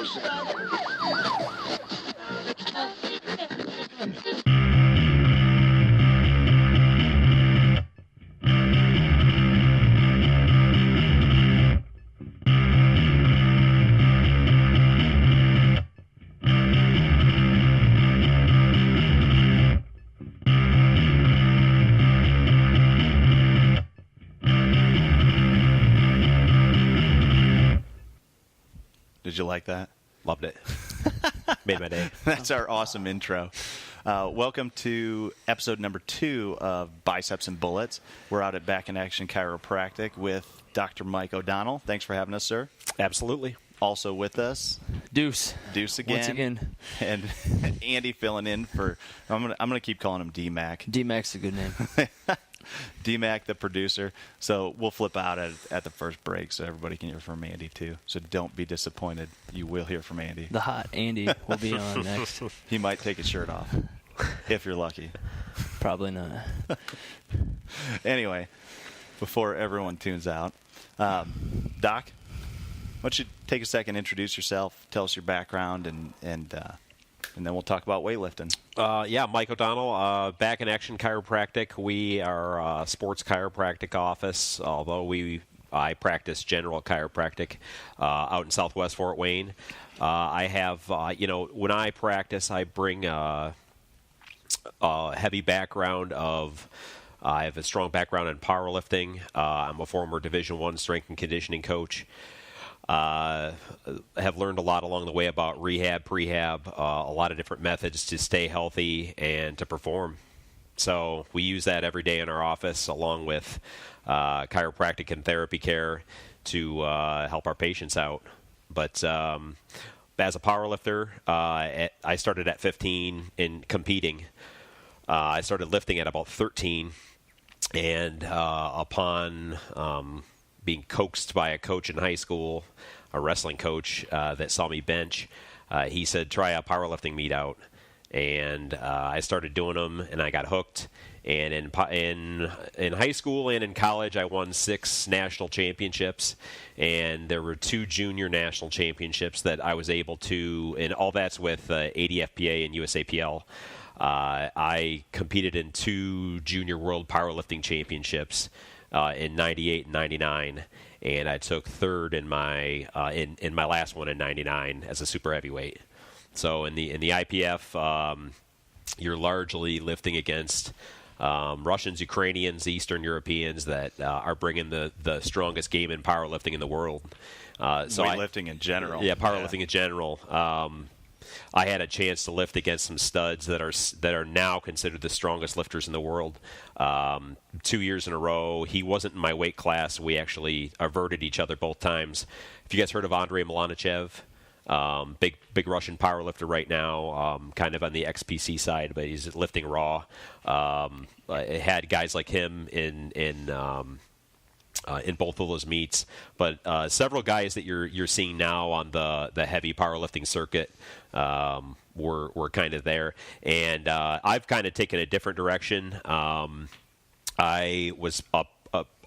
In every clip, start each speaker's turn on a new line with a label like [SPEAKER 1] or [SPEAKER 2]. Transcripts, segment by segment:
[SPEAKER 1] Did you like that?
[SPEAKER 2] Loved it. Made my day.
[SPEAKER 1] That's our awesome intro. Welcome to episode number 2 of Biceps and Bullets. We're out at Back In Action Chiropractic with Dr. Mike O'Donnell. Thanks for having us, sir.
[SPEAKER 2] Absolutely.
[SPEAKER 1] Also with us,
[SPEAKER 3] Deuce
[SPEAKER 1] again.
[SPEAKER 3] Once again.
[SPEAKER 1] And Andy filling in for, I'm gonna keep calling him D-Mac.
[SPEAKER 3] D-Mac's a good name.
[SPEAKER 1] D-Mac, the producer. So we'll flip out at the first break so everybody can hear from Andy too. So don't be disappointed. You will hear from Andy.
[SPEAKER 3] The hot Andy will be on next.
[SPEAKER 1] He might take his shirt off if you're lucky.
[SPEAKER 3] Probably not.
[SPEAKER 1] Anyway, before everyone tunes out, Doc, why don't you take a second, introduce yourself, tell us your background, and then we'll talk about weightlifting.
[SPEAKER 2] Yeah, Mike O'Donnell, Back In Action Chiropractic. We are a sports chiropractic office, although I practice general chiropractic out in Southwest Fort Wayne. I have, when I practice, I bring a heavy background of. I have a strong background in powerlifting. I'm a former Division I strength and conditioning coach. Have learned a lot along the way about rehab, prehab, a lot of different methods to stay healthy and to perform. So we use that every day in our office along with chiropractic and therapy care to help our patients out. But as a powerlifter, I started at 15 in competing. I started lifting at about 13, and upon being coaxed by a coach in high school, a wrestling coach that saw me bench, he said, try a powerlifting meet out. And I started doing them, and I got hooked. And in high school and in college, I won 6 national championships. And there were 2 junior national championships that I was able to, and all that's with ADFPA and USAPL. I competed in 2 junior world powerlifting championships in 98 and 99, and I took 3rd in my in my last one in 99 as a super heavyweight. So in the IPF, you're largely lifting against Russians, Ukrainians, Eastern Europeans that are bringing the strongest game in powerlifting in the world.
[SPEAKER 1] Weightlifting in general.
[SPEAKER 2] Yeah, powerlifting in general. I had a chance to lift against some studs that are now considered the strongest lifters in the world. 2 years in a row. He wasn't in my weight class. We actually averted each other both times. Have you guys heard of Andrei Milanichev? Big Russian powerlifter right now, kind of on the XPC side, but he's lifting raw. It had guys like him in both of those meets, but several guys that you're seeing now on the heavy powerlifting circuit were kind of there, and I've kind of taken a different direction. I was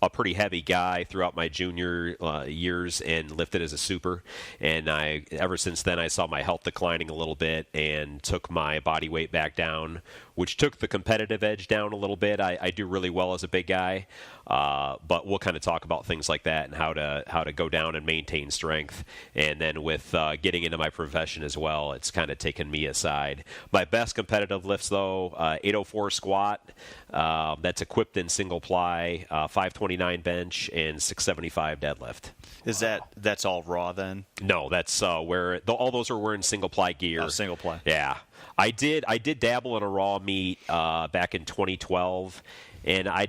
[SPEAKER 2] a pretty heavy guy throughout my junior years and lifted as a super, and ever since then I saw my health declining a little bit and took my body weight back down, which took the competitive edge down a little bit. I do really well as a big guy, but we'll kind of talk about things like that and how to go down and maintain strength. And then with getting into my profession as well, it's kind of taken me aside. My best competitive lifts, though, 804 squat, that's equipped in single ply, 529 bench, and 675 deadlift.
[SPEAKER 1] Is that's all raw then?
[SPEAKER 2] No, that's where all those are wearing single ply gear.
[SPEAKER 1] Oh, single ply.
[SPEAKER 2] Yeah. I did dabble in a raw meet back in 2012, and I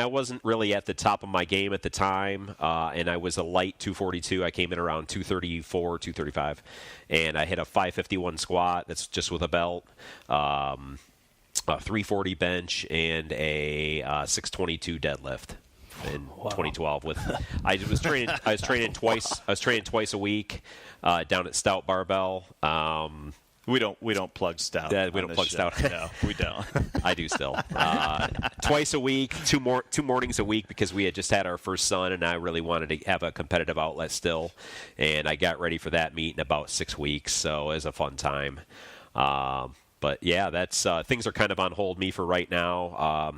[SPEAKER 2] wasn't really at the top of my game at the time, and I was a light 242. I came in around 234, 235, and I hit a 551 squat. That's just with a belt, a 340 bench, and a 622 deadlift. In 2012, I was training twice. I was training twice a week down at Stout Barbell.
[SPEAKER 1] We don't plug stout.
[SPEAKER 2] We don't
[SPEAKER 1] on this
[SPEAKER 2] plug
[SPEAKER 1] show.
[SPEAKER 2] stout.
[SPEAKER 1] No, we don't.
[SPEAKER 2] I do still. Twice a week, two mornings a week, because we had just had our first son, and I really wanted to have a competitive outlet still. And I got ready for that meet in about 6 weeks, so it was a fun time. But yeah, that's things are kind of on hold me for right now.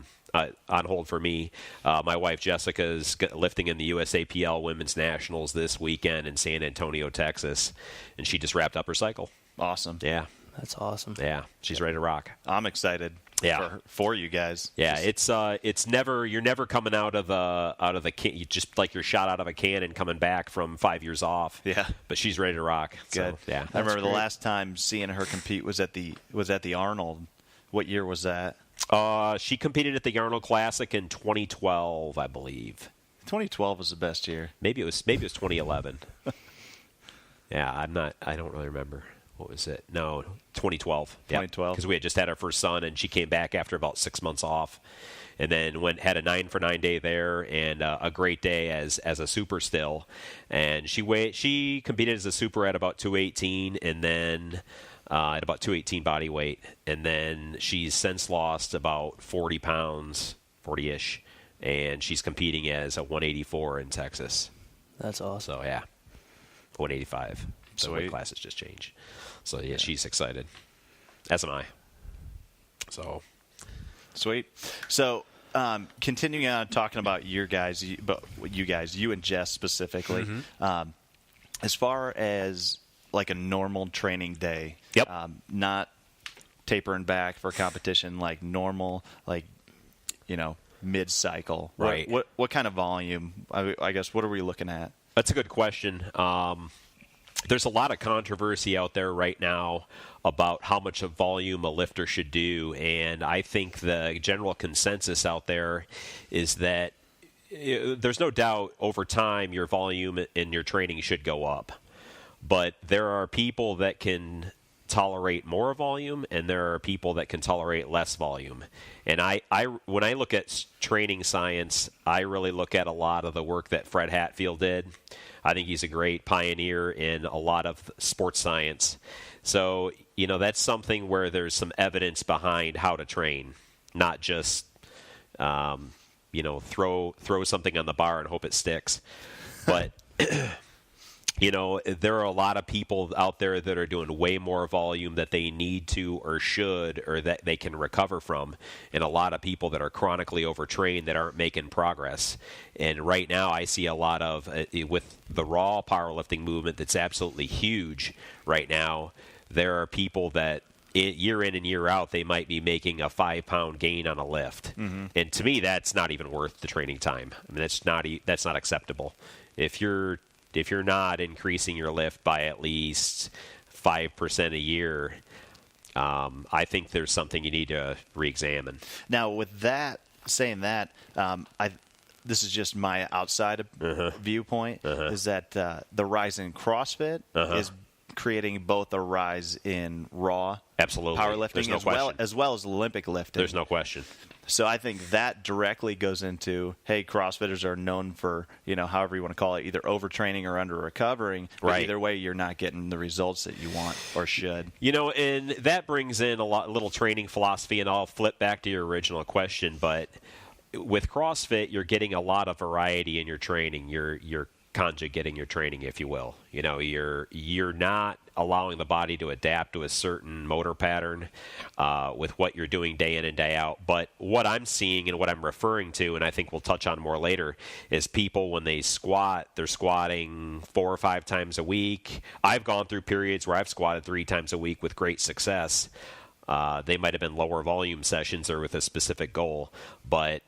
[SPEAKER 2] On hold for me. My wife Jessica is lifting in the USAPL Women's Nationals this weekend in San Antonio, Texas, and she just wrapped up her cycle.
[SPEAKER 1] Awesome.
[SPEAKER 2] Yeah,
[SPEAKER 3] That's awesome.
[SPEAKER 2] yeah, she's ready to rock.
[SPEAKER 1] I'm excited.
[SPEAKER 2] Yeah.
[SPEAKER 1] For you guys.
[SPEAKER 2] Yeah, it's never, you're never coming out of the can, just like you're shot out of a cannon coming back from 5 years off.
[SPEAKER 1] Yeah.
[SPEAKER 2] But she's ready to rock.
[SPEAKER 1] Good.
[SPEAKER 2] So, yeah.
[SPEAKER 1] I remember the last time seeing her compete was at the Arnold. What year was that?
[SPEAKER 2] She competed at the Arnold Classic in 2012, I believe.
[SPEAKER 1] 2012 was the best year.
[SPEAKER 2] Maybe it was 2011. Yeah, I don't really remember. What was it? No, 2012.
[SPEAKER 1] 2012.
[SPEAKER 2] Because we had just had our first son, and she came back after about 6 months off, and then had a 9-for-9 day there, and a great day as a super still. And she competed as a super at about 218, and then at about 218 body weight, and then she's since lost about 40 pounds, 40-ish, and she's competing as a 184 in Texas.
[SPEAKER 3] That's awesome.
[SPEAKER 2] So yeah, 185. So
[SPEAKER 1] Sweet.
[SPEAKER 2] weight classes just change. So yeah, she's excited. As am I. So
[SPEAKER 1] Sweet. So, continuing on talking about you and Jess specifically, as far as like a normal training day,
[SPEAKER 2] Yep.
[SPEAKER 1] Not tapering back for competition, like normal, like, mid-cycle.
[SPEAKER 2] Right.
[SPEAKER 1] What kind of volume? I guess, what are we looking at?
[SPEAKER 2] that's a good question. There's a lot of controversy out there right now about how much of volume a lifter should do, and I think the general consensus out there is that there's no doubt over time your volume in your training should go up. But there are people that can tolerate more volume, and there are people that can tolerate less volume. And when I look at training science, I really look at a lot of the work that Fred Hatfield did. I think he's a great pioneer in a lot of sports science. So, that's something where there's some evidence behind how to train, not just, throw something on the bar and hope it sticks. But there are a lot of people out there that are doing way more volume that they need to or should or that they can recover from, and a lot of people that are chronically overtrained that aren't making progress. And right now I see a lot of, with the raw powerlifting movement that's absolutely huge right now, there are people that year in and year out, they might be making a 5-pound gain on a lift. Mm-hmm. And to me, that's not even worth the training time. I mean, that's not acceptable. If you're not increasing your lift by at least 5% a year, I think there's something you need to re-examine.
[SPEAKER 1] Now, with that, saying that, this is just my outside viewpoint, is that the rise in CrossFit is creating both a rise in raw
[SPEAKER 2] absolutely
[SPEAKER 1] powerlifting as well as Olympic lifting.
[SPEAKER 2] There's no question.
[SPEAKER 1] So I think that directly goes into, hey, CrossFitters are known for, however you want to call it, either overtraining or under-recovering. But
[SPEAKER 2] right.
[SPEAKER 1] Either way, you're not getting the results that you want or should.
[SPEAKER 2] And that brings in a little training philosophy, and I'll flip back to your original question. But with CrossFit, you're getting a lot of variety in your training. You're conjugating your training, if you will. You're not allowing the body to adapt to a certain motor pattern with what you're doing day in and day out. But what I'm seeing and what I'm referring to, and I think we'll touch on more later, is people when they squat, they're squatting 4 or 5 times a week. I've gone through periods where I've squatted 3 times a week with great success. They might have been lower volume sessions or with a specific goal, but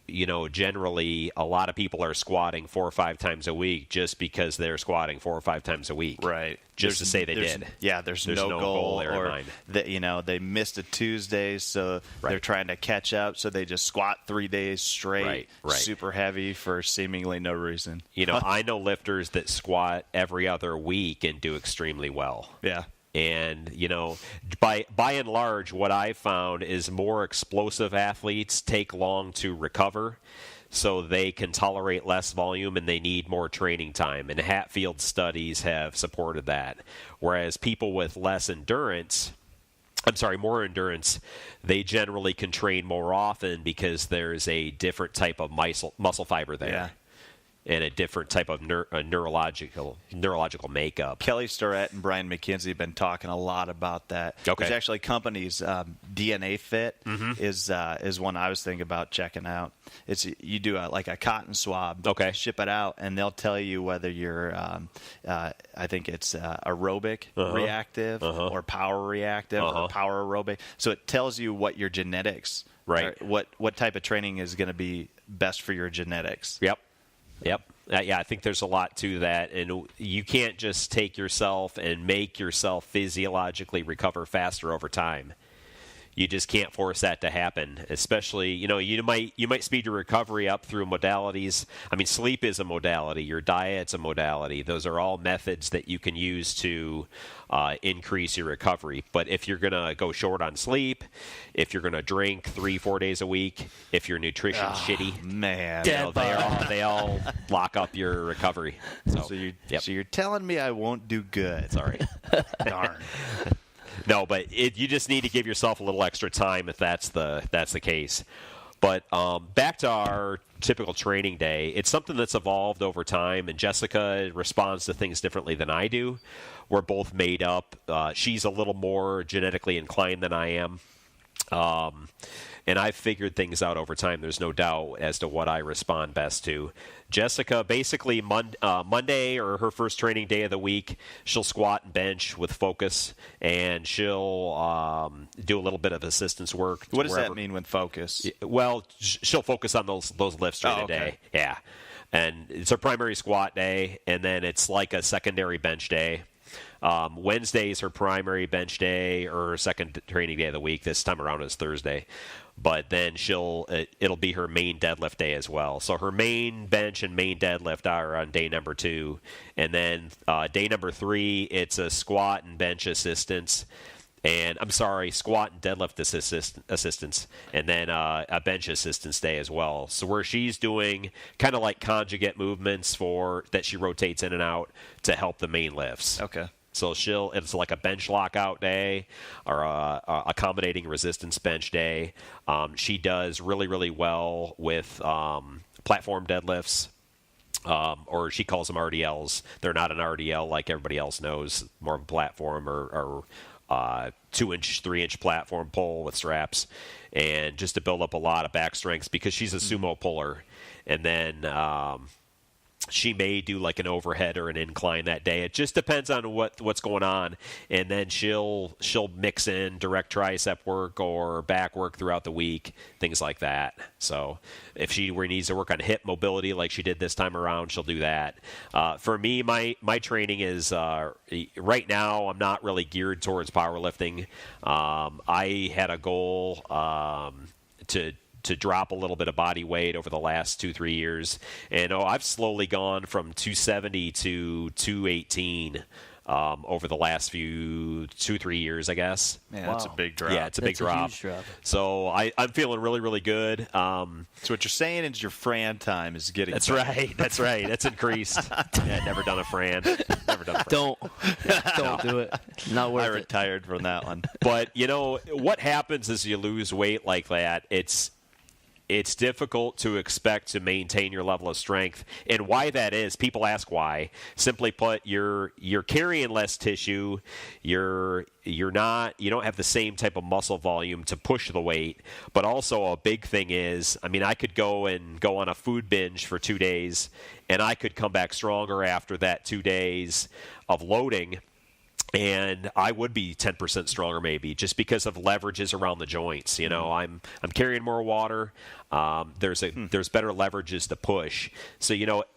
[SPEAKER 2] generally a lot of people are squatting 4 or 5 times a week just because they're squatting 4 or 5 times a week.
[SPEAKER 1] Right.
[SPEAKER 2] Just to say they did.
[SPEAKER 1] Yeah, there's no goal
[SPEAKER 2] there in
[SPEAKER 1] or
[SPEAKER 2] mind.
[SPEAKER 1] They missed a Tuesday, so they're trying to catch up, so they just squat 3 days straight,
[SPEAKER 2] right.
[SPEAKER 1] super heavy for seemingly no reason.
[SPEAKER 2] I know lifters that squat every other week and do extremely well.
[SPEAKER 1] Yeah.
[SPEAKER 2] And, by and large, what I've found is more explosive athletes take long to recover. so they can tolerate less volume and they need more training time. And Hatfield studies have supported that. Whereas people with more endurance, they generally can train more often because there's a different type of muscle fiber there.
[SPEAKER 1] Yeah.
[SPEAKER 2] And a different type of neurological makeup.
[SPEAKER 1] Kelly Starrett and Brian McKenzie have been talking a lot about that.
[SPEAKER 2] Okay.
[SPEAKER 1] There's actually companies, DNA Fit is one I was thinking about checking out. It's you do like a cotton swab,
[SPEAKER 2] Okay.
[SPEAKER 1] ship it out, and they'll tell you whether you're, I think it's aerobic reactive or power reactive or power aerobic. So it tells you what your genetics,
[SPEAKER 2] Right.
[SPEAKER 1] what type of training is going to be best for your genetics.
[SPEAKER 2] Yep. Yeah, I think there's a lot to that, and you can't just take yourself and make yourself physiologically recover faster over time. You just can't force that to happen. Especially, you might speed your recovery up through modalities. I mean, sleep is a modality. Your diet's a modality. Those are all methods that you can use to increase your recovery. But if you're gonna go short on sleep, if you're gonna drink 3-4 days a week, if your nutrition's shitty,
[SPEAKER 1] Man.
[SPEAKER 2] they all lock up your recovery.
[SPEAKER 1] So you're telling me I won't do good.
[SPEAKER 2] Sorry.
[SPEAKER 1] Darn.
[SPEAKER 2] No, but you just need to give yourself a little extra time if that's the case. But back to our typical training day, it's something that's evolved over time, and Jessica responds to things differently than I do. We're both made up. She's a little more genetically inclined than I am. And I've figured things out over time, there's no doubt, as to what I respond best to. Jessica, basically Monday or her first training day of the week, she'll squat and bench with focus, and she'll do a little bit of assistance work.
[SPEAKER 1] What does that mean with focus?
[SPEAKER 2] Well, she'll focus on those lifts during the day. Yeah. And it's her primary squat day, and then it's like a secondary bench day. Wednesday is her primary bench day, or her second training day of the week. This time around is Thursday. But then it'll be her main deadlift day as well. So her main bench and main deadlift are on day number 2. And then day number 3, it's a squat and bench assistance. And squat and deadlift assistance, and then a bench assistance day as well. So where she's doing kind of like conjugate movements that she rotates in and out to help the main lifts.
[SPEAKER 1] Okay.
[SPEAKER 2] So it's like a bench lockout day or a accommodating resistance bench day. She does really, really well with platform deadlifts. Or she calls them RDLs. They're not an RDL like everybody else knows, more of a platform or 2-inch, 3-inch platform pull with straps, and just to build up a lot of back strength because she's a sumo puller. And then she may do like an overhead or an incline that day. It just depends on what's going on. And then she'll mix in direct tricep work or back work throughout the week, things like that. So if she needs to work on hip mobility like she did this time around, she'll do that. For me, my training is right now I'm not really geared towards powerlifting. I had a goal to drop a little bit of body weight over the last 2-3 years. And I've slowly gone from 270 to 218 over the last 2-3 years, I guess.
[SPEAKER 1] Man, that's a big drop.
[SPEAKER 2] Yeah, it's a big drop.
[SPEAKER 3] Huge drop.
[SPEAKER 2] So I'm feeling really, really good.
[SPEAKER 1] So what you're saying is your Fran time is getting
[SPEAKER 2] That's
[SPEAKER 1] better.
[SPEAKER 2] right. That's right. That's increased. Yeah, never done a Fran. Never done a Fran.
[SPEAKER 3] Don't do it. Not worth
[SPEAKER 1] I
[SPEAKER 3] it.
[SPEAKER 1] retired from that one.
[SPEAKER 2] But, what happens is you lose weight like that. It's difficult to expect to maintain your level of strength. And why that is, people ask why. Simply put, you're carrying less tissue. You don't have the same type of muscle volume to push the weight. But also a big thing is, I could go on a food binge for 2 days, and I could come back stronger after that 2 days of loading. And I would be 10% stronger maybe just because of leverages around the joints. I'm carrying more water. There's better leverages to push. So,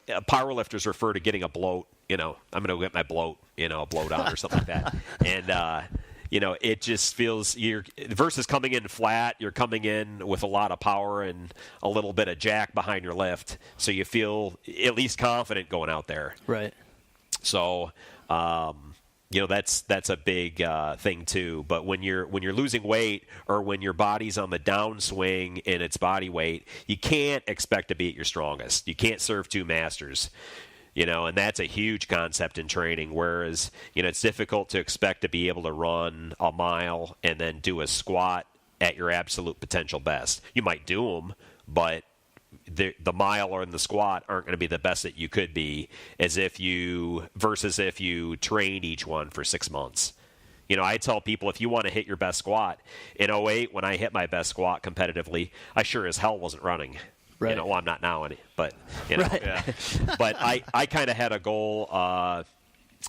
[SPEAKER 2] powerlifters refer to getting a bloat. I'm going to get my bloat, a bloat on or something like that. And, it just feels versus coming in flat, you're coming in with a lot of power and a little bit of jack behind your lift. So you feel at least confident going out there.
[SPEAKER 3] Right.
[SPEAKER 2] So, that's a big thing too. But when you're losing weight, or when your body's on the downswing in its body weight, you can't expect to be at your strongest. You can't serve two masters. And that's a huge concept in training, whereas, it's difficult to expect to be able to run a mile and then do a squat at your absolute potential best. You might do them, but the mile or the squat aren't going to be the best that you could be versus if you train each one for 6 months. I tell people, if you want to hit your best squat, in '08, when I hit my best squat competitively, I sure as hell wasn't running.
[SPEAKER 3] Right.
[SPEAKER 2] Well, I'm not now, but
[SPEAKER 3] Right.
[SPEAKER 2] Yeah. But I kind of had a goal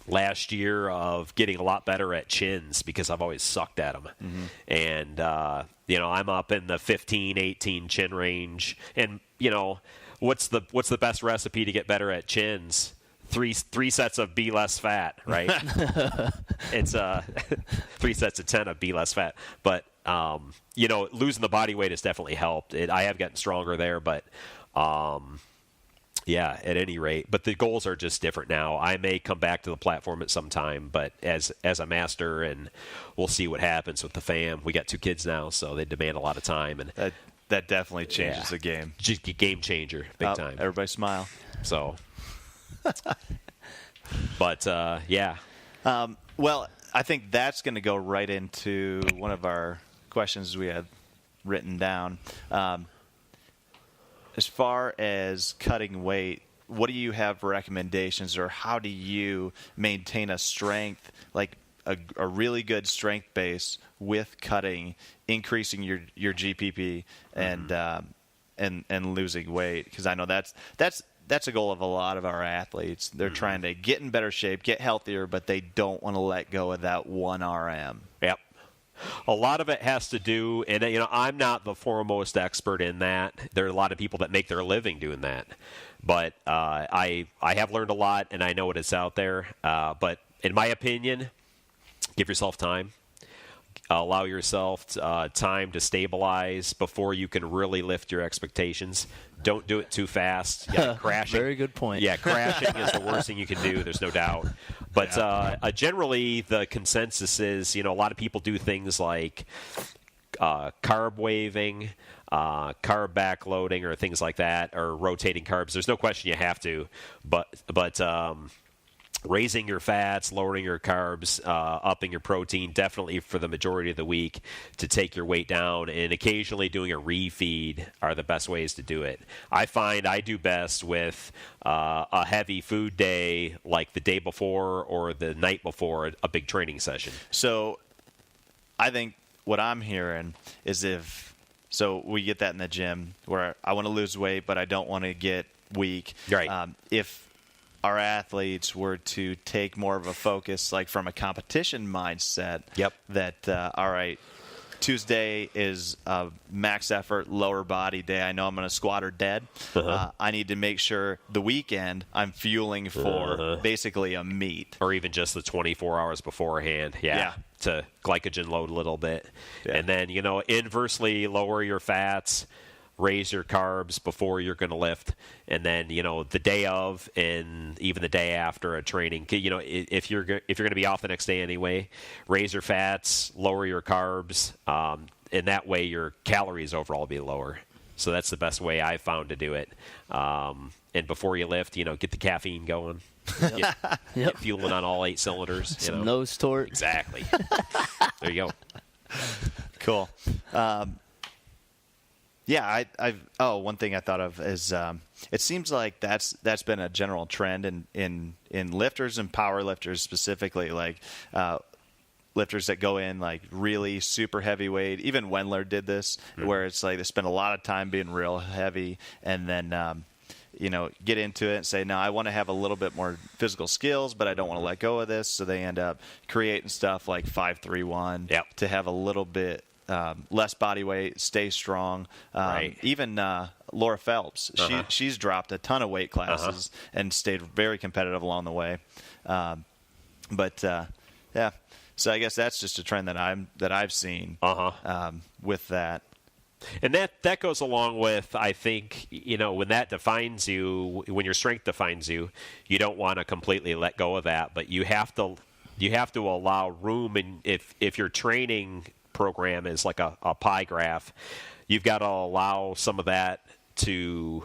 [SPEAKER 2] last year of getting a lot better at chins, because I've always sucked at them. Mm-hmm. And I'm up in the 15, 18 chin range. And what's the best recipe to get better at chins? Three sets of Be Less Fat, right? It's 3 sets of 10 of Be Less Fat. But losing the body weight has definitely helped. I have gotten stronger there, but yeah, at any rate. But the goals are just different now. I may come back to the platform at some time, but as a master, and we'll see what happens with the fam. We got 2 kids now, so they demand a lot of time, and
[SPEAKER 1] that definitely changes the game.
[SPEAKER 2] Just a game changer, big time.
[SPEAKER 1] Everybody smile.
[SPEAKER 2] So, but yeah.
[SPEAKER 1] Well, I think that's going to go right into one of our questions we had written down. As far as cutting weight, what do you have recommendations, or how do you maintain a strength, like a really good strength base with cutting, increasing your GPP and losing weight? Because I know that's a goal of a lot of our athletes. They're trying to get in better shape, get healthier, but they don't want to let go of that 1 RM.
[SPEAKER 2] Yep. A lot of it has to do, and I'm not the foremost expert in that. There are a lot of people that make their living doing that. But I have learned a lot, and I know what is out there. But in my opinion, give yourself time. Allow yourself time to stabilize before you can really lift your expectations. Don't do it too fast. Yeah, crashing.
[SPEAKER 3] Very good point.
[SPEAKER 2] Yeah, crashing is the worst thing you can do. There's no doubt. But generally, the consensus is, a lot of people do things like carb waving, carb backloading, or things like that, or rotating carbs. There's no question you have to, but raising your fats, lowering your carbs, upping your protein, definitely for the majority of the week to take your weight down, and occasionally doing a refeed are the best ways to do it. I find I do best with a heavy food day, like the day before or the night before a big training session.
[SPEAKER 1] So I think what I'm hearing is so we get that in the gym where I want to lose weight, but I don't want to get weak.
[SPEAKER 2] Right.
[SPEAKER 1] If our athletes were to take more of a focus, like from a competition mindset, that, all right, Tuesday is a max effort, lower body day. I know I'm going to squat or dead. I need to make sure the weekend I'm fueling for basically a meet.
[SPEAKER 2] Or even just the 24 hours beforehand. Yeah. To glycogen load a little bit. Yeah. And then, inversely lower your fats, raise your carbs before you're going to lift, and then the day of and even the day after a training. If you're going to be off the next day anyway, raise your fats, lower your carbs, and that way your calories overall will be lower. So that's the best way I've found to do it. And before you lift, get the caffeine going. Get fueling on all 8 cylinders.
[SPEAKER 3] Some nose torque.
[SPEAKER 2] Exactly. There you go.
[SPEAKER 1] Cool. Yeah, one thing I thought of is it seems like that's been a general trend in lifters and power lifters specifically, like lifters that go in like really super heavyweight. Even Wendler did this, where it's like they spend a lot of time being real heavy, and then get into it and say, no, I want to have a little bit more physical skills, but I don't want to let go of this. So they end up creating stuff like 5-3-1 to have a little bit less body weight, stay strong.
[SPEAKER 2] Right.
[SPEAKER 1] Even Laura Phelps, she's dropped a ton of weight classes and stayed very competitive along the way. Yeah, so I guess that's just a trend that I've seen with that.
[SPEAKER 2] And that goes along with, I think, when that defines you, when your strength defines you, you don't want to completely let go of that, but you have to you have to allow room, and if your training program is like a pie graph, you've got to allow some of that to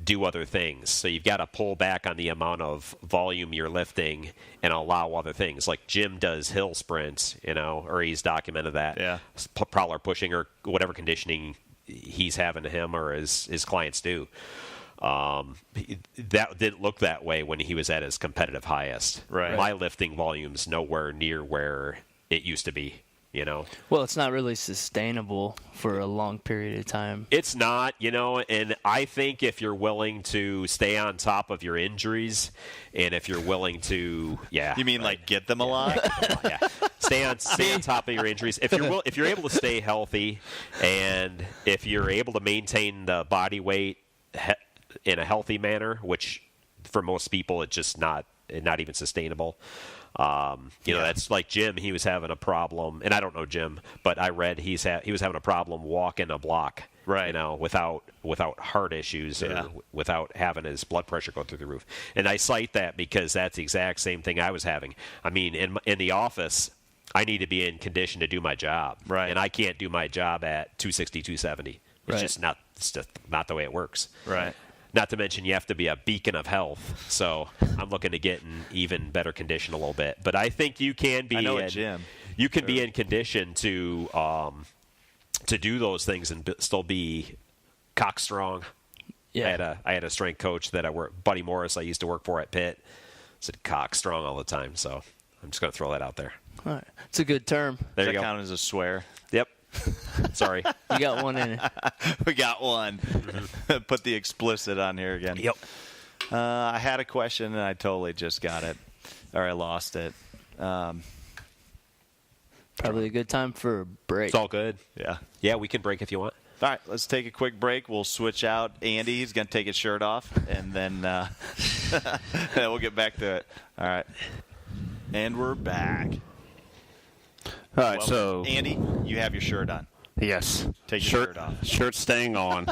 [SPEAKER 2] do other things. So you've got to pull back on the amount of volume you're lifting and allow other things. Like Jim does hill sprints, or he's documented that.
[SPEAKER 1] Yeah.
[SPEAKER 2] Prowler pushing or whatever conditioning he's having to him or his clients do. That didn't look that way when he was at his competitive highest.
[SPEAKER 1] Right.
[SPEAKER 2] My lifting volume's nowhere near where it used to be.
[SPEAKER 3] Well, it's not really sustainable for a long period of time.
[SPEAKER 2] It's not, and I think if you're willing to stay on top of your injuries, and if you're willing to,
[SPEAKER 1] You mean like get them a lot?
[SPEAKER 2] Yeah. Stay on top of your injuries. If you're able to stay healthy, and if you're able to maintain the body weight in a healthy manner, which for most people it's just not even sustainable. That's like Jim. He was having a problem, and I don't know Jim, but I read he was having a problem walking a block,
[SPEAKER 1] right?
[SPEAKER 2] Without heart issues or without having his blood pressure go through the roof. And I cite that because that's the exact same thing I was having. I mean, in the office, I need to be in condition to do my job,
[SPEAKER 1] right?
[SPEAKER 2] And I can't do my job at 260, 270. It's just not the way it works,
[SPEAKER 1] right?
[SPEAKER 2] Not to mention you have to be a beacon of health. So I'm looking to get in even better condition a little bit. But I think you can be be in condition to do those things and still be cock strong.
[SPEAKER 3] Yeah.
[SPEAKER 2] I had a strength coach that Buddy Morris, I used to work for at Pitt, said cock strong all the time. So I'm just going to throw that out there.
[SPEAKER 3] All right. It's a good term.
[SPEAKER 2] There
[SPEAKER 1] Does
[SPEAKER 2] you
[SPEAKER 1] that
[SPEAKER 2] go.
[SPEAKER 1] count as a swear?
[SPEAKER 2] Yep. Sorry.
[SPEAKER 3] You got one in it.
[SPEAKER 1] We got one. Put the explicit on here again.
[SPEAKER 2] Yep.
[SPEAKER 1] I had a question and I totally just got it, or I lost it.
[SPEAKER 3] Probably a good time for a break.
[SPEAKER 2] It's all good.
[SPEAKER 1] Yeah.
[SPEAKER 2] Yeah, we can break if you want.
[SPEAKER 1] All right, let's take a quick break. We'll switch out Andy. He's going to take his shirt off, and then we'll get back to it. All right. And we're back.
[SPEAKER 4] All right,
[SPEAKER 1] Well,
[SPEAKER 4] so
[SPEAKER 1] Andy, you have your shirt on.
[SPEAKER 4] yes,
[SPEAKER 1] Take your shirt off.
[SPEAKER 4] Shirt staying on.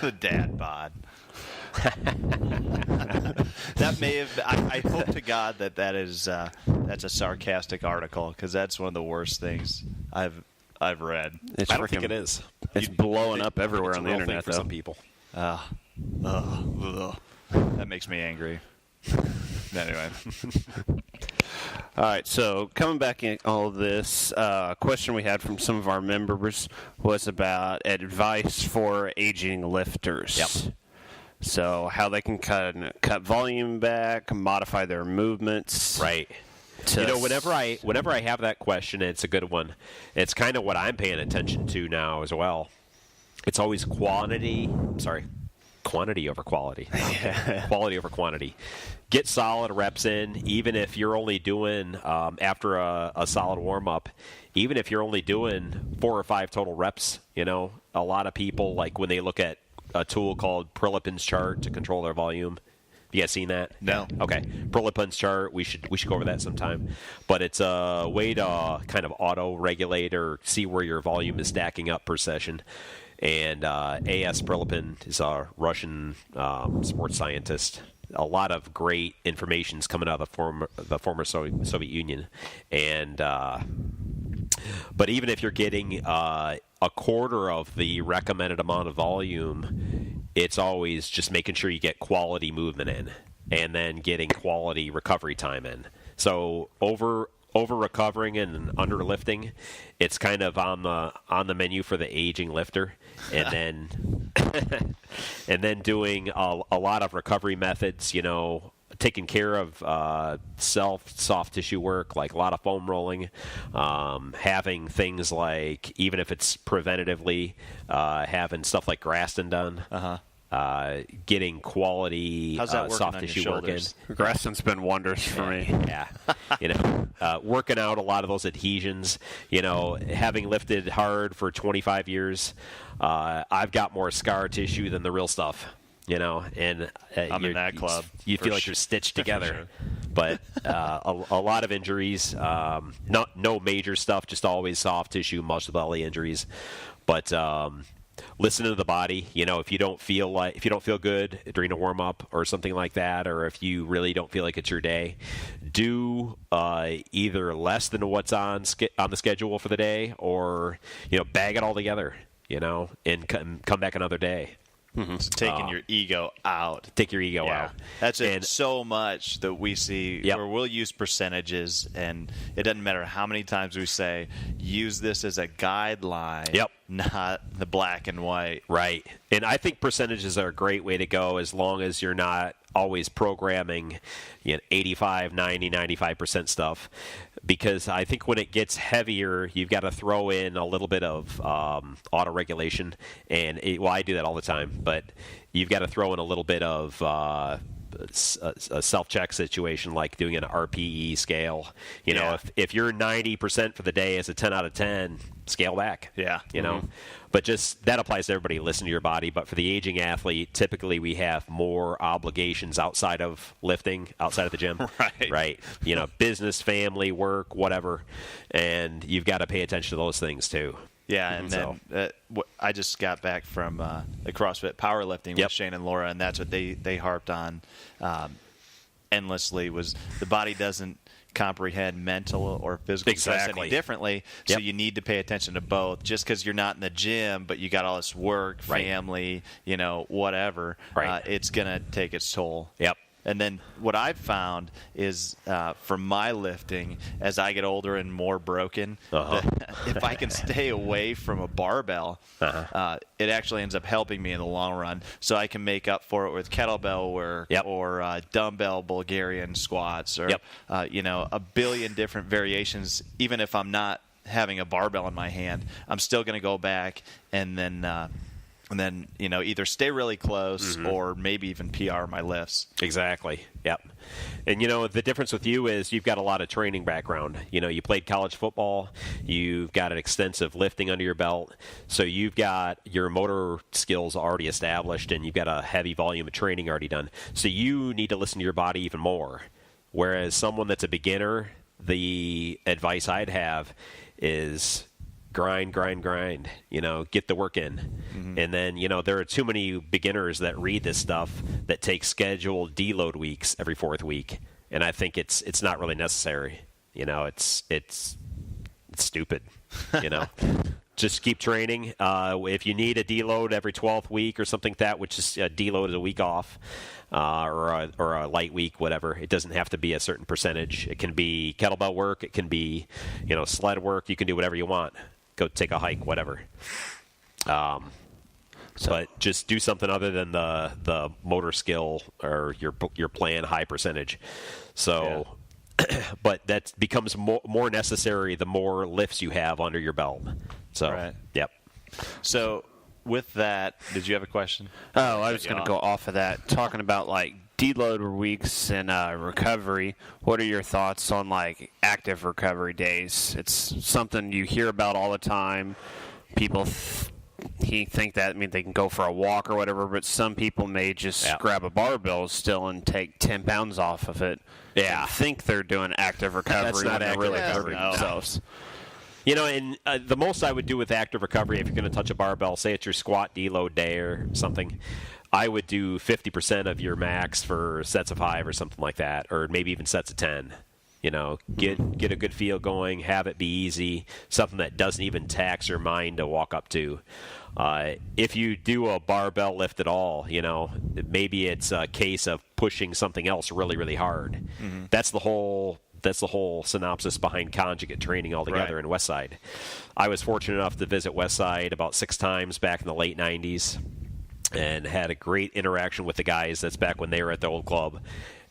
[SPEAKER 1] The dad bod. That may have. I hope to God that is that's a sarcastic article, because that's one of the worst things I've read.
[SPEAKER 4] It's
[SPEAKER 2] I don't think
[SPEAKER 4] freaking-
[SPEAKER 2] it is.
[SPEAKER 4] It's blowing up everywhere
[SPEAKER 2] It's
[SPEAKER 4] on
[SPEAKER 2] a
[SPEAKER 4] the
[SPEAKER 2] real thing
[SPEAKER 4] internet
[SPEAKER 2] for some people.
[SPEAKER 1] That makes me angry. Anyway.
[SPEAKER 4] All right, so coming back in all of this, question we had from some of our members was about advice for aging lifters.
[SPEAKER 2] Yep.
[SPEAKER 4] So how they can cut volume back, modify their movements.
[SPEAKER 2] Right. Whenever I have that question, it's a good one. It's kind of what I'm paying attention to now as well. It's always quantity over quality. Quality over quantity. Get solid reps in, even if you're only doing, after a solid warm-up, even if you're only doing 4 or 5 total reps. A lot of people, like when they look at a tool called Prilipin's chart to control their volume. You guys seen that?
[SPEAKER 1] No.
[SPEAKER 2] Okay. Prilipin's chart, we should go over that sometime. But it's a way to kind of auto-regulate or see where your volume is stacking up per session. And A.S. Prilipin is a Russian sports scientist. A lot of great information's coming out of the former Soviet Union. And but even if you're getting a quarter of the recommended amount of volume, it's always just making sure you get quality movement in, and then getting quality recovery time in. So over recovering and under lifting, it's kind of on the menu for the aging lifter, and then doing a lot of recovery methods. Taking care of soft tissue work, like a lot of foam rolling, having things like, even if it's preventatively, having stuff like Graston done. Getting quality soft tissue work in.
[SPEAKER 4] Graston's been wonders for me.
[SPEAKER 2] Yeah. Working out a lot of those adhesions. Having lifted hard for 25 years, I've got more scar tissue than the real stuff. And
[SPEAKER 1] I'm in that club.
[SPEAKER 2] You feel like you're stitched together. But a lot of injuries, no major stuff, just always soft tissue, muscle belly injuries. But listen to the body. If you don't feel good during a warm up or something like that, or if you really don't feel like it's your day, do either less than what's on the schedule for the day, or bag it all together, and come back another day.
[SPEAKER 1] So taking your ego out.
[SPEAKER 2] Take your ego out.
[SPEAKER 1] That's it. So much that we see where we'll use percentages, and it doesn't matter how many times we say, use this as a guideline, not the black and white.
[SPEAKER 2] Right. And I think percentages are a great way to go, as long as you're not always programming 85, 90, 95% stuff. Because I think when it gets heavier, you've got to throw in a little bit of auto-regulation. And, I do that all the time. But you've got to throw in a little bit of a self-check situation, like doing an RPE scale. If you're 90% for the day as a 10 out of 10, scale back. But just that applies to everybody. Listen to your body. But for the aging athlete, typically we have more obligations outside of lifting, outside of the gym. Right. Business, family, work, whatever. And you've got to pay attention to those things too.
[SPEAKER 1] Yeah, and then I just got back from the CrossFit powerlifting with Shane and Laura, and that's what they harped on endlessly, was the body doesn't comprehend mental or physical stress any differently, so you need to pay attention to both. Just because you're not in the gym, but you got all this work, family, whatever, it's going to take its toll. And then what I've found is from my lifting, as I get older and more broken, if I can stay away from a barbell, it actually ends up helping me in the long run. So I can make up for it with kettlebell work or dumbbell Bulgarian squats or, a billion different variations. Even if I'm not having a barbell in my hand, I'm still going to go back and then either stay really close or maybe even PR my lifts.
[SPEAKER 2] Exactly. Yep. And, the difference with you is you've got a lot of training background. You played college football. You've got an extensive lifting under your belt. So you've got your motor skills already established, and you've got a heavy volume of training already done. So you need to listen to your body even more. Whereas someone that's a beginner, the advice I'd have is grind, get the work in. And then, there are too many beginners that read this stuff that take scheduled deload weeks every fourth week. And I think it's not really necessary. It's stupid, Just keep training. If you need a deload every 12th week or something like that, which is deload is a week off, or a light week, whatever. It doesn't have to be a certain percentage. It can be kettlebell work. It can be, sled work. You can do whatever you want. Go take a hike, whatever. But just do something other than the motor skill or your plan high percentage. So, but that becomes more necessary the more lifts you have under your belt. So,
[SPEAKER 1] So, with that, did you have a question?
[SPEAKER 4] Oh, I was going to go off of that, talking about like deload weeks and recovery. What are your thoughts on like active recovery days? It's something you hear about all the time. People think that means they can go for a walk or whatever, but some people may just grab a barbell still and take 10 pounds off of it. And think they're doing active recovery.
[SPEAKER 2] That's not
[SPEAKER 4] when
[SPEAKER 2] active
[SPEAKER 4] they're really
[SPEAKER 2] recovery
[SPEAKER 4] themselves.
[SPEAKER 2] And the most I would do with active recovery, if you're going to touch a barbell, say it's your squat deload day or something, I would do 50% of your max for sets of 5 or something like that, or maybe even sets of 10. Get a good feel going, have it be easy, something that doesn't even tax your mind to walk up to. If you do a barbell lift at all, maybe it's a case of pushing something else really, really hard. That's the whole synopsis behind conjugate training altogether in Westside. I was fortunate enough to visit Westside about 6 times back in the late 90s. And had a great interaction with the guys. That's back when they were at the old club.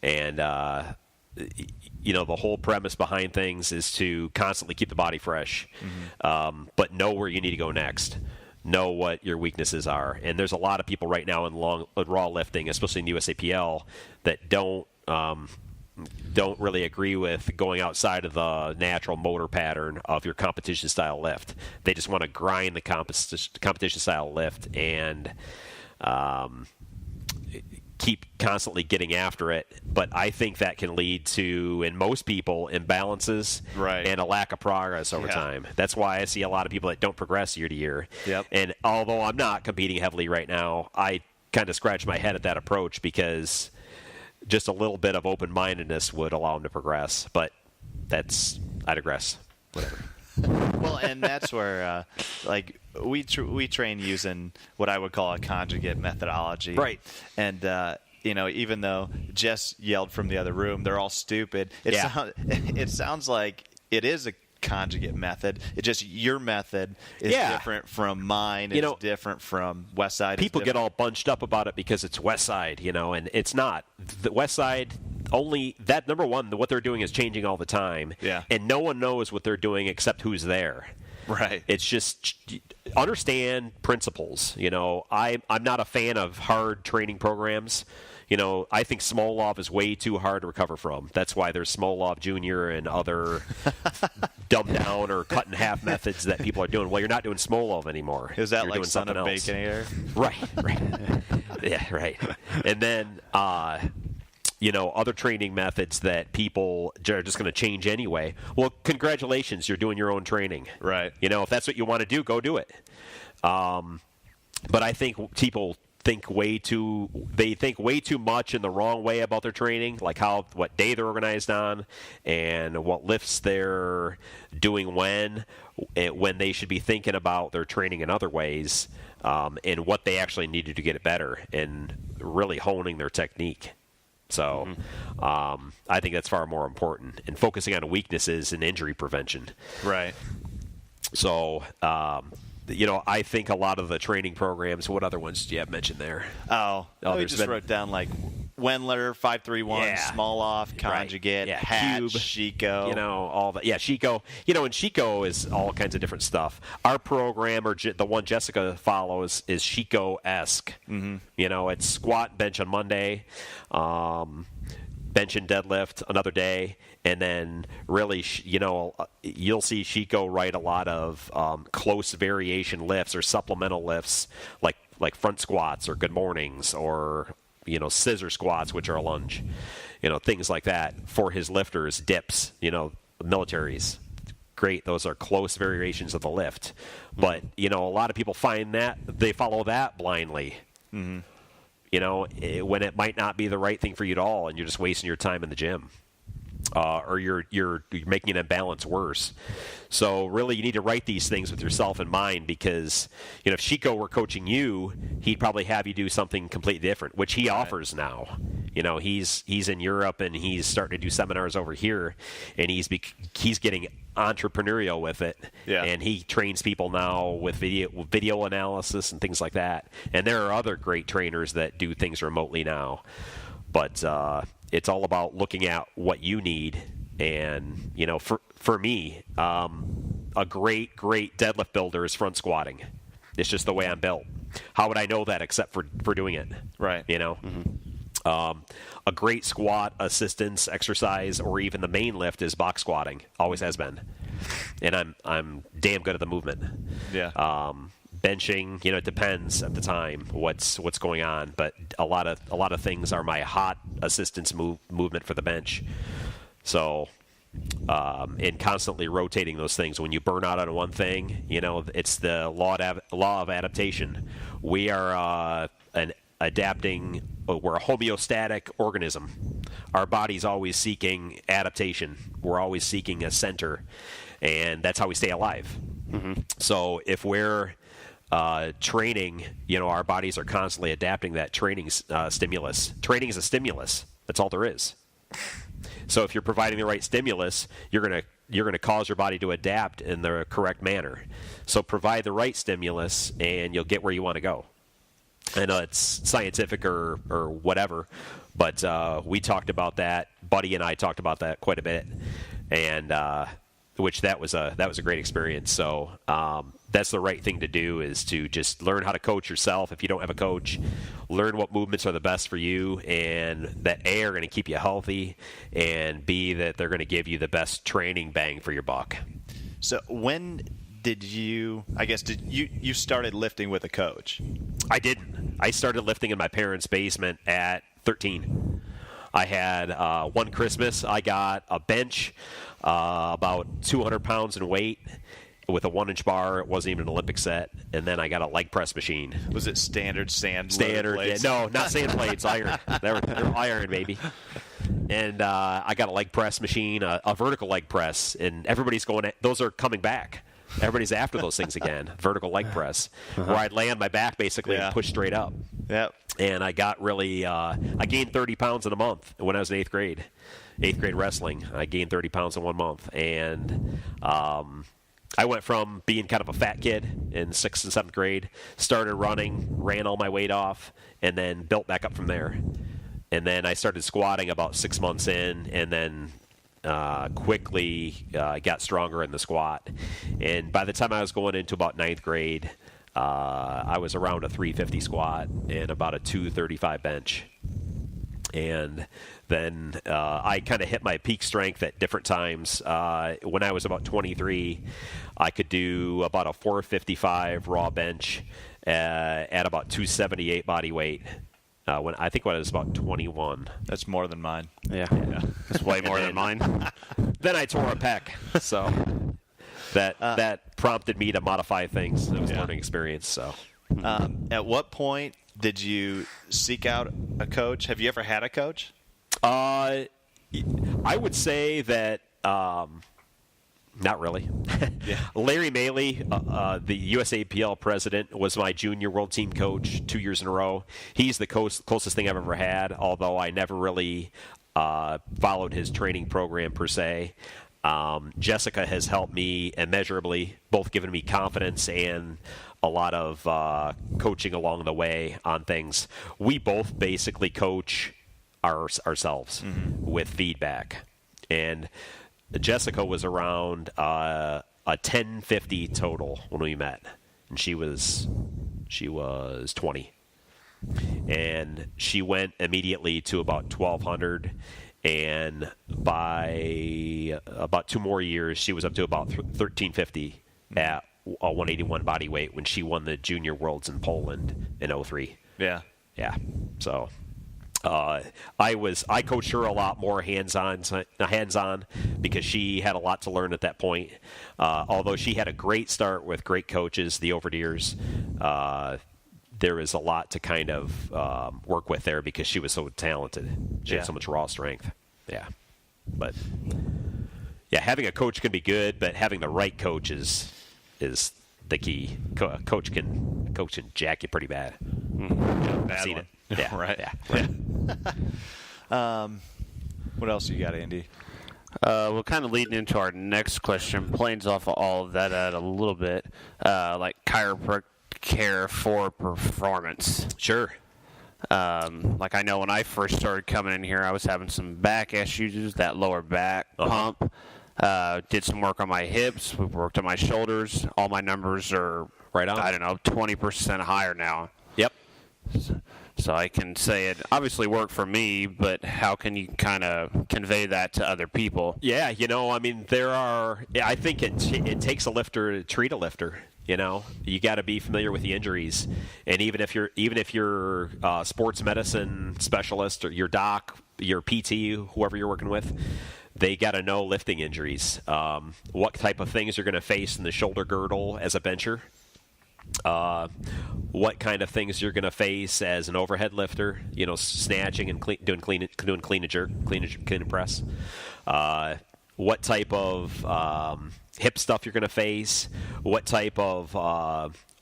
[SPEAKER 2] And, the whole premise behind things is to constantly keep the body fresh, but know where you need to go next. Know what your weaknesses are. And there's a lot of people right now in raw lifting, especially in USAPL, that don't really agree with going outside of the natural motor pattern of your competition style lift. They just want to grind the competition style lift and keep constantly getting after it. But I think that can lead to, in most people, imbalances and a lack of progress over time. That's why I see a lot of people that don't progress year to year. And although I'm not competing heavily right now, I kind of scratch my head at that approach because just a little bit of open-mindedness would allow them to progress. But I digress. Whatever.
[SPEAKER 1] Well, and that's where, we train using what I would call a conjugate methodology.
[SPEAKER 2] Right.
[SPEAKER 1] And, even though Jess yelled from the other room, they're all stupid. It sounds like it is a conjugate method. It just your method is different from mine. It's different from West Side.
[SPEAKER 2] People get all bunched up about it because it's West Side, and it's not. The West Side only that number one, what they're doing is changing all the time. And no one knows what they're doing except who's there.
[SPEAKER 1] Right.
[SPEAKER 2] It's just understand principles. I'm not a fan of hard training programs. I think Smolov is way too hard to recover from. That's why there's Smolov Jr. and other dumbed down or cut in half methods that people are doing. Well, you're not doing Smolov anymore.
[SPEAKER 1] Is that
[SPEAKER 2] you're
[SPEAKER 1] like
[SPEAKER 2] doing
[SPEAKER 1] Son of
[SPEAKER 2] else.
[SPEAKER 1] Bacon Air?
[SPEAKER 2] Right. Yeah, right. And then, other training methods that people are just going to change anyway. Well, congratulations, you're doing your own training.
[SPEAKER 1] Right.
[SPEAKER 2] If that's what you want to do, go do it. But I think people think way too much in the wrong way about their training, like what day they're organized on and what lifts they're doing when they should be thinking about their training in other ways, and what they actually need to do to get it better and really honing their technique. So I think that's far more important, and focusing on weaknesses and injury prevention.
[SPEAKER 1] Right.
[SPEAKER 2] So I think a lot of the training programs, what other ones do you have mentioned there?
[SPEAKER 1] We just wrote down like Wendler, 531, Smolov, Conjugate, Hatch,
[SPEAKER 2] Cube,
[SPEAKER 1] Chico.
[SPEAKER 2] All that. Yeah, Chico. And Chico is all kinds of different stuff. Our program, or the one Jessica follows, is Chico-esque. It's squat, bench on Monday, bench and deadlift another day, and then really, you'll see Chico write a lot of close variation lifts or supplemental lifts, like front squats or good mornings or scissor squats, which are a lunge, things like that for his lifters, dips, militaries. Great, those are close variations of the lift. But a lot of people find that they follow that blindly. When it might not be the right thing for you at all, and you're just wasting your time in the gym, or you're making an imbalance worse. So really, you need to write these things with yourself in mind, because if Chico were coaching you, he'd probably have you do something completely different, which he offers now. He's in Europe and he's starting to do seminars over here, and he's getting entrepreneurial with it, and he trains people now with video analysis and things like that. And there are other great trainers that do things remotely now, but it's all about looking at what you need. And for me, a great deadlift builder is front squatting. It's just the way I'm built. How would I know that except for doing it?
[SPEAKER 1] Right.
[SPEAKER 2] A great squat assistance exercise, or even the main lift, is box squatting. Always has been, and I'm damn good at the movement. Benching, it depends at the time what's going on, but a lot of things are my hot assistance movement for the bench. So, and constantly rotating those things. When you burn out on one thing, it's the law of adaptation. We are we're a homeostatic organism. Our body's always seeking adaptation. We're always seeking a center, and that's how we stay alive. So if we're training, our bodies are constantly adapting that training stimulus. Training is a stimulus. That's all there is. So if you're providing the right stimulus, you're gonna cause your body to adapt in the correct manner. So provide the right stimulus, and you'll get where you want to go. I know it's scientific or whatever, but we talked about that. Buddy and I talked about that quite a bit, and which that was a great experience. So that's the right thing to do, is to just learn how to coach yourself. If you don't have a coach, learn what movements are the best for you, and that A, are going to keep you healthy, and B, that they're going to give you the best training bang for your buck.
[SPEAKER 1] So when did you started lifting with a coach?
[SPEAKER 2] I didn't. I started lifting in my parents' basement at 13. I had one Christmas, I got a bench about 200 pounds in weight with a 1-inch bar. It wasn't even an Olympic set. And then I got a leg press machine.
[SPEAKER 1] Was it standard sand?
[SPEAKER 2] Standard, yeah, no, not sand plates, iron. They're iron, baby. And I got a leg press machine, a vertical leg press, and everybody's going, those are coming back. Everybody's after those things again. Vertical leg press, where I'd lay on my back basically and push straight up.
[SPEAKER 1] Yep.
[SPEAKER 2] And I got really, I gained 30 pounds in a month when I was in 8th grade. 8th grade wrestling, I gained 30 pounds in 1 month. And I went from being kind of a fat kid in 6th and 7th grade, started running, ran all my weight off, and then built back up from there. And then I started squatting about 6 months in, and then quickly got stronger in the squat. And by the time I was going into about 9th grade, I was around a 350 squat and about a 235 bench. And then I kind of hit my peak strength at different times. When I was about 23, I could do about a 455 raw bench at about 278 body weight. When I was about 21.
[SPEAKER 1] That's more than mine.
[SPEAKER 4] Yeah. That's way more than mine.
[SPEAKER 2] Then I tore a pec, so that prompted me to modify things. It was a learning experience. So,
[SPEAKER 1] at what point did you seek out a coach? Have you ever had a coach?
[SPEAKER 2] I would say that not really. Larry Maley, the USAPL president, was my junior world team coach 2 years in a row. He's the closest thing I've ever had, although I never really followed his training program per se. Jessica has helped me immeasurably, both given me confidence and a lot of coaching along the way on things. We both basically coach ourselves with feedback. And Jessica was around a 1050 total when we met, and she was 20, and she went immediately to about 1200, and by about 2 more years, she was up to about 1350 at a 181 body weight when she won the Junior Worlds in Poland in 03.
[SPEAKER 1] Yeah.
[SPEAKER 2] So. I coached her a lot more hands-on because she had a lot to learn at that point. Although she had a great start with great coaches, the Overdeers, there is a lot to kind of work with there because she was so talented. She had so much raw strength. Yeah. But, having a coach can be good, but having the right coach is the key. Coach can jack you pretty bad. I've seen it. Yeah,
[SPEAKER 1] right.
[SPEAKER 2] Yeah.
[SPEAKER 1] What else you got, Andy?
[SPEAKER 4] Well, kind of leading into our next question, plays off of all of that a little bit, like chiropractic care for performance.
[SPEAKER 2] Sure.
[SPEAKER 4] Like I know when I first started coming in here, I was having some back issues, that lower back pump. Did some work on my hips. We worked on my shoulders. All my numbers are
[SPEAKER 2] right on.
[SPEAKER 4] 20% higher now.
[SPEAKER 2] Yep.
[SPEAKER 4] So I can say it obviously worked for me, but how can you kind of convey that to other people?
[SPEAKER 2] Yeah, I think it takes a lifter to treat a lifter. You got to be familiar with the injuries, and even if you're a sports medicine specialist or your doc, your PT, whoever you're working with, they got to know lifting injuries. What type of things you're going to face in the shoulder girdle as a bencher. What kind of things you're going to face as an overhead lifter, snatching and doing clean and jerk, clean and press. What type of hip stuff you're going to face, what type of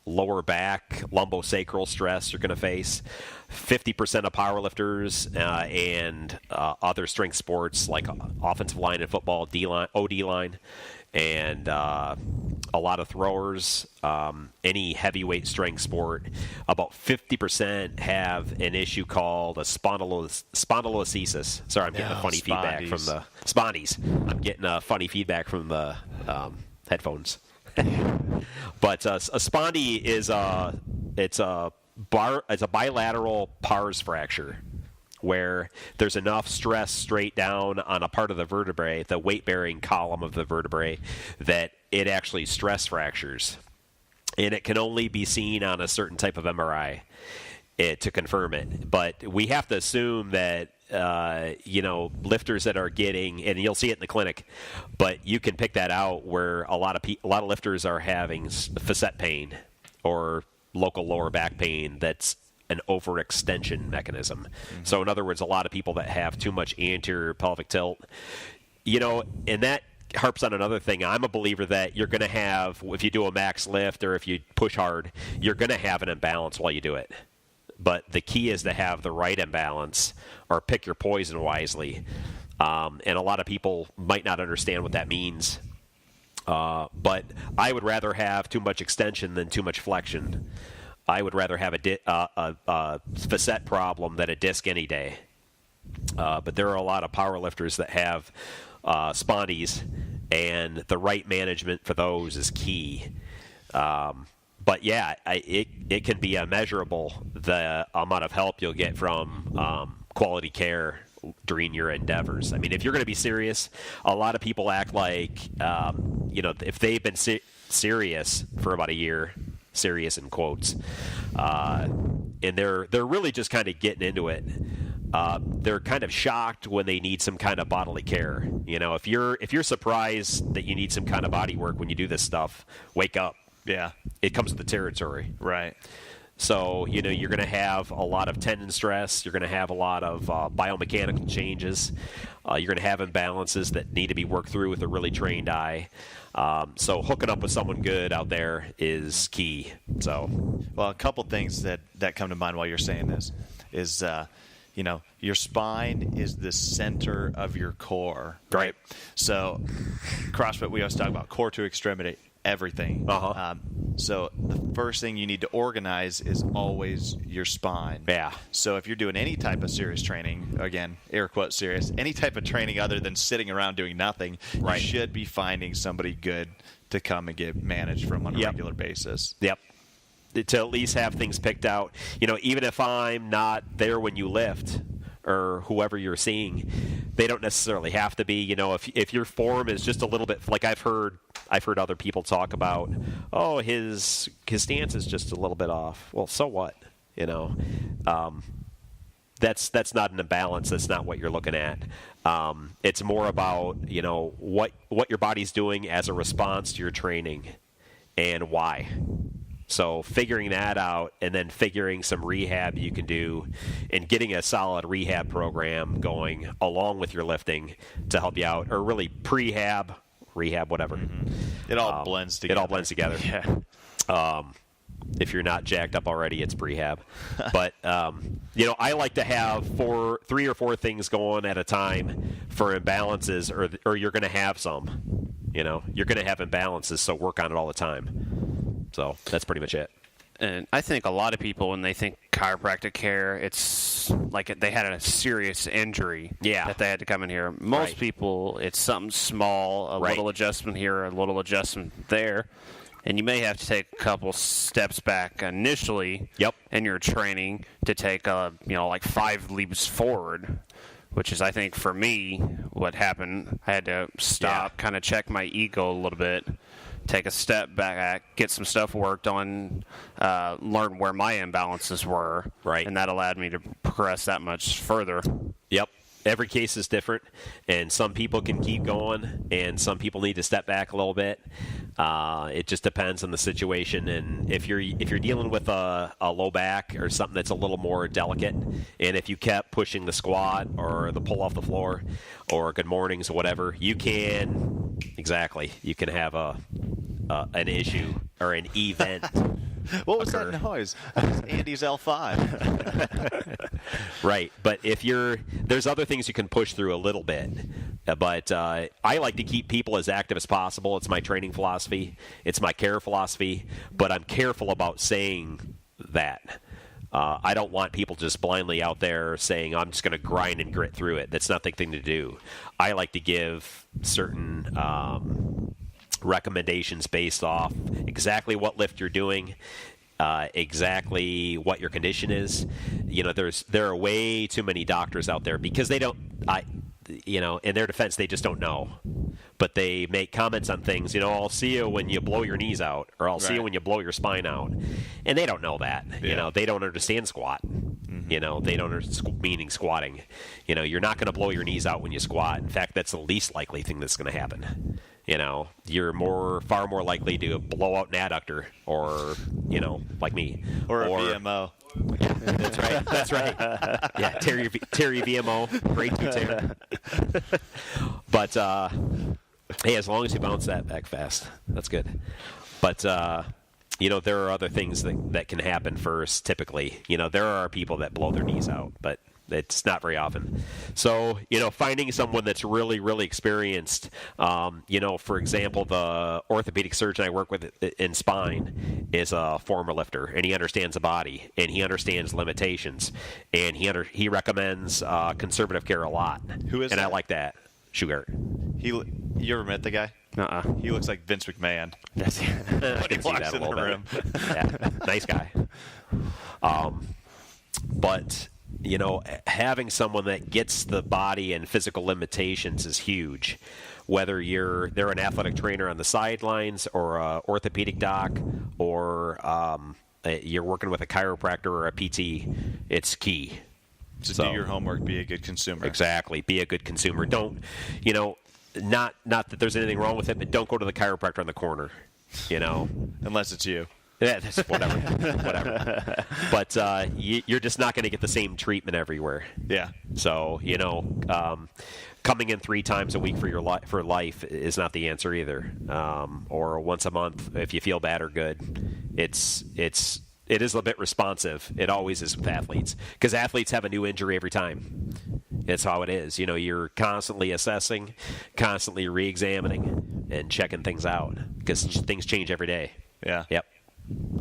[SPEAKER 2] lower back, lumbosacral stress you're going to face. 50% of powerlifters and other strength sports like offensive line in football, D-line, OD line, and a lot of throwers, any heavyweight strength sport, about 50% have an issue called a spondylolisthesis. Sorry, I'm getting funny feedback from the spondies. I'm getting funny feedback from the headphones. But a spondy is it's a bilateral pars fracture, where there's enough stress straight down on a part of the vertebrae, the weight-bearing column of the vertebrae, that it actually stress fractures. And it can only be seen on a certain type of MRI to confirm it. But we have to assume that, lifters that are getting, and you'll see it in the clinic, but you can pick that out where a lot of lifters are having facet pain or local lower back pain that's an overextension mechanism. Mm-hmm. So in other words, a lot of people that have too much anterior pelvic tilt, and that harps on another thing. I'm a believer that you're going to have, if you do a max lift or if you push hard, you're going to have an imbalance while you do it. But the key is to have the right imbalance or pick your poison wisely. And a lot of people might not understand what that means. But I would rather have too much extension than too much flexion. I would rather have a facet problem than a disc any day. But there are a lot of power lifters that have spondies, and the right management for those is key. But yeah, it can be immeasurable, the amount of help you'll get from quality care during your endeavors. I mean, if you're going to be serious, a lot of people act like, if they've been serious for about a year, serious in quotes, and they're really just kind of getting into it. They're kind of shocked when they need some kind of bodily care. If you're surprised that you need some kind of body work when you do this stuff, wake up.
[SPEAKER 1] Yeah.
[SPEAKER 2] It comes with the territory.
[SPEAKER 1] Right.
[SPEAKER 2] So, you're going to have a lot of tendon stress. You're going to have a lot of biomechanical changes. You're going to have imbalances that need to be worked through with a really trained eye. So hooking up with someone good out there is key. So,
[SPEAKER 1] well, a couple things that come to mind while you're saying this is, your spine is the center of your core, right? So CrossFit, we always talk about core to extremity, everything.
[SPEAKER 2] Uh-huh.
[SPEAKER 1] So the first thing you need to organize is always your spine.
[SPEAKER 2] Yeah.
[SPEAKER 1] So if you're doing any type of serious training, again, air quote serious, any type of training other than sitting around doing nothing,
[SPEAKER 2] right,
[SPEAKER 1] you should be finding somebody good to come and get managed from on a regular basis.
[SPEAKER 2] Yep. To at least have things picked out. Even if I'm not there when you lift, or whoever you're seeing, they don't necessarily have to be. If your form is just a little bit, like I've heard other people talk about, oh, his stance is just a little bit off. Well, so what? That's not an imbalance. That's not what you're looking at. It's more about what your body's doing as a response to your training and why. So figuring that out, and then figuring some rehab you can do, and getting a solid rehab program going along with your lifting to help you out, or really prehab, rehab, whatever.
[SPEAKER 1] Mm-hmm. It all blends together.
[SPEAKER 2] It all blends together.
[SPEAKER 1] Yeah.
[SPEAKER 2] If you're not jacked up already, it's prehab. But I like to have 3 or 4 things going at a time for imbalances, or you're going to have some. You're going to have imbalances, so work on it all the time. So that's pretty much it.
[SPEAKER 4] And I think a lot of people, when they think chiropractic care, it's like they had a serious injury that they had to come in here. Most people, it's something small, a little adjustment here, a little adjustment there. And you may have to take a couple steps back initially in your training to take, 5 leaps forward, which is, I think, for me, what happened. I had to stop, kind of check my ego a little bit, take a step back, get some stuff worked on, learn where my imbalances were.
[SPEAKER 2] Right.
[SPEAKER 4] And that allowed me to progress that much further.
[SPEAKER 2] Yep. Every case is different, and some people can keep going, and some people need to step back a little bit. It just depends on the situation, and if you're dealing with a low back or something that's a little more delicate, and if you kept pushing the squat or the pull off the floor or good mornings or whatever, you can have an issue or an event.
[SPEAKER 1] What was that noise? Andy's L5.
[SPEAKER 2] Right, but there's other things you can push through a little bit. But I like to keep people as active as possible. It's my training philosophy. It's my care philosophy. But I'm careful about saying that. I don't want people just blindly out there saying, I'm just going to grind and grit through it. That's not the thing to do. I like to give certain recommendations based off exactly what lift you're doing, exactly what your condition is. There are way too many doctors out there because in their defense, they just don't know. But they make comments on things, I'll see you when you blow your knees out, or I'll see you when you blow your spine out. And they don't know that. They don't understand squat. They don't understand meaning squatting. You're not going to blow your knees out when you squat. In fact, that's the least likely thing that's going to happen. You're far more likely to blow out an adductor, or like me,
[SPEAKER 1] or a VMO.
[SPEAKER 2] That's right. Yeah, Terry VMO, grade 2 tear. But hey, as long as you bounce that back fast, that's good. But there are other things that can happen first. Typically, there are people that blow their knees out, but it's not very often. So, finding someone that's really, really experienced, for example, the orthopedic surgeon I work with in spine is a former lifter, and he understands the body, and he understands limitations, and he recommends conservative care a lot.
[SPEAKER 1] Who is
[SPEAKER 2] and
[SPEAKER 1] that?
[SPEAKER 2] I like that. Shugart.
[SPEAKER 1] You ever met the guy? He looks like Vince McMahon.
[SPEAKER 2] I can see that a little bit. Yeah, nice guy. But having someone that gets the body and physical limitations is huge. Whether they're an athletic trainer on the sidelines, or a orthopedic doc, or you're working with a chiropractor or a PT, it's key.
[SPEAKER 1] So do your homework, be a good consumer.
[SPEAKER 2] Exactly. Be a good consumer. Don't, not that there's anything wrong with it, but don't go to the chiropractor on the corner,
[SPEAKER 1] Unless it's you.
[SPEAKER 2] Yeah, that's whatever. But you're just not going to get the same treatment everywhere.
[SPEAKER 1] Yeah.
[SPEAKER 2] So, coming in 3 times a week for life is not the answer either. Or once a month if you feel bad or good. It is a bit responsive. It always is with athletes, because athletes have a new injury every time. It's how it is. You're constantly assessing, constantly re-examining, and checking things out, because things change every day.
[SPEAKER 1] Yeah.
[SPEAKER 2] Yep.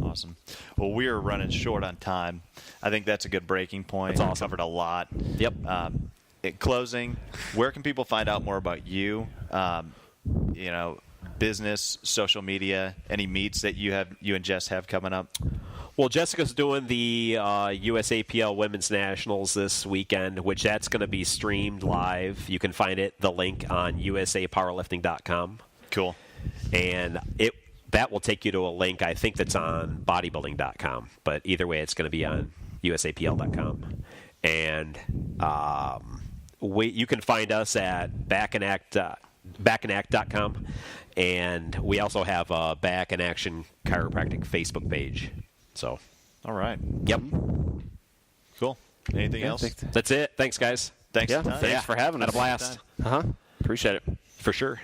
[SPEAKER 1] Awesome. Well, we are running short on time. I think that's a good breaking point.
[SPEAKER 2] That's awesome.
[SPEAKER 1] We covered a lot.
[SPEAKER 2] Yep.
[SPEAKER 1] In closing, where can people find out more about you? Business, social media, any meets that you and Jess have coming up?
[SPEAKER 2] Well, Jessica's doing the USAPL Women's Nationals this weekend, which that's going to be streamed live. You can find the link on usapowerlifting.com.
[SPEAKER 1] Cool.
[SPEAKER 2] And that will take you to a link, I think, that's on bodybuilding.com. But either way, it's going to be on usapl.com. And you can find us at backinact.com. And we also have a Back In Action Chiropractic Facebook page. So,
[SPEAKER 1] all right.
[SPEAKER 2] Yep.
[SPEAKER 1] Cool. Anything else?
[SPEAKER 2] That's it. Thanks, guys.
[SPEAKER 1] Thanks.
[SPEAKER 4] Thanks for having us.
[SPEAKER 2] Had a blast.
[SPEAKER 4] Appreciate it.
[SPEAKER 2] For sure.